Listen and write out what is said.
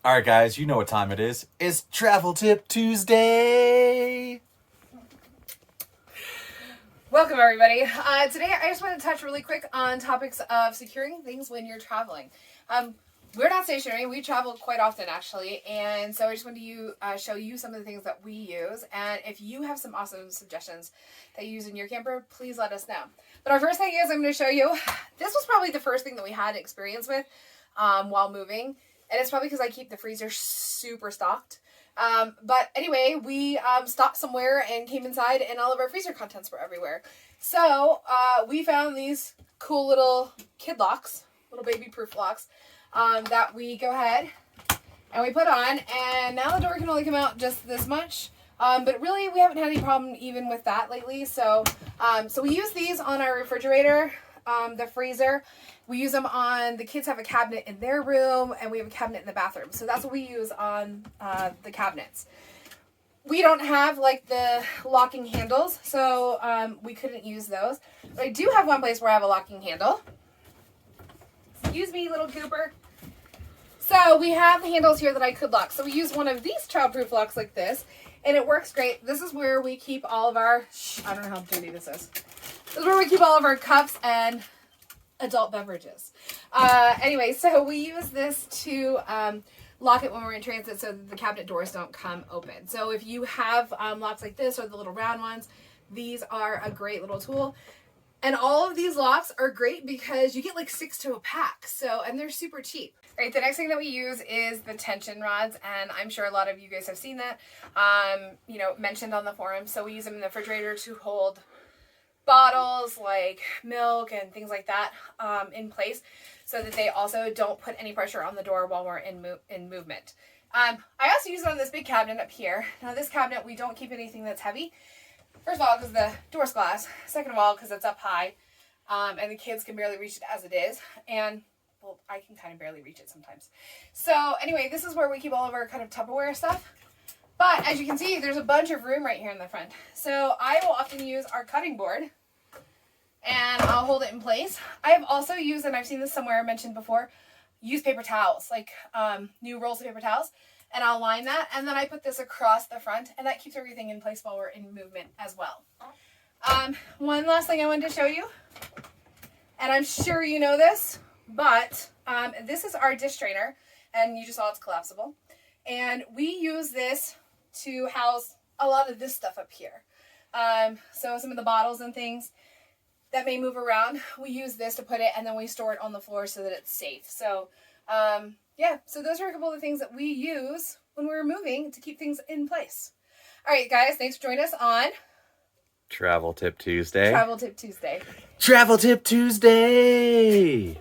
All right, guys, you know what time it is. It's Travel Tip Tuesday. Welcome, everybody. Today, I just want to touch really quick on topics of securing things when you're traveling. We're not stationary. We travel quite often, actually. And so I just wanted to show you some of the things that we use. And if you have some awesome suggestions that you use in your camper, please let us know. But our first thing is I'm going to show you, this was probably the first thing that we had experience with while moving. And it's probably because I keep the freezer super stocked. But anyway, we stopped somewhere and came inside and all of our freezer contents were everywhere. So we found these cool little kid locks, little baby proof locks, that we go ahead and we put on. And now the door can only come out just this much. But really we haven't had any problem even with that lately. So we use these on our refrigerator, the freezer. We use them on, the kids have a cabinet in their room and we have a cabinet in the bathroom. So that's what we use on the cabinets. We don't have like the locking handles, so we couldn't use those. But I do have one place where I have a locking handle. Excuse me, little Cooper. So we have the handles here that I could lock. So we use one of these childproof locks like this, and it works great. This is where we keep all of our, I don't know how dirty this is. This is where we keep all of our cups and adult beverages. Anyway, so we use this to lock it when we're in transit so that the cabinet doors don't come open. So if you have locks like this or the little round ones, these are a great little tool. And all of these locks are great because you get like 6 to a pack. So, and they're super cheap. All right, the next thing that we use is the tension rods, and I'm sure a lot of you guys have seen that, mentioned on the forum. So we use them in the refrigerator to hold bottles like milk and things like that in place so that they also don't put any pressure on the door while we're in movement. I also use it on this big cabinet up here. Now this cabinet, we don't keep anything that's heavy. First of all, because the door's glass. Second of all, because it's up high and the kids can barely reach it as it is. And, well, I can kind of barely reach it sometimes. So anyway, this is where we keep all of our kind of Tupperware stuff. But as you can see, there's a bunch of room right here in the front. So I will often use our cutting board and I'll hold it in place. I have also used, and I've seen this somewhere mentioned before, use paper towels, like new rolls of paper towels. And I'll line that, and then I put this across the front, and that keeps everything in place while we're in movement as well. One last thing I wanted to show you, and I'm sure you know this, but this is our dish strainer, and you just saw it's collapsible. And we use this to house a lot of this stuff up here. So some of the bottles and things that may move around, we use this to put it, and then we store it on the floor so that it's safe. So, so those are a couple of the things that we use when we're moving to keep things in place. All right, guys, thanks for joining us on Travel Tip Tuesday. Travel Tip Tuesday. Travel Tip Tuesday.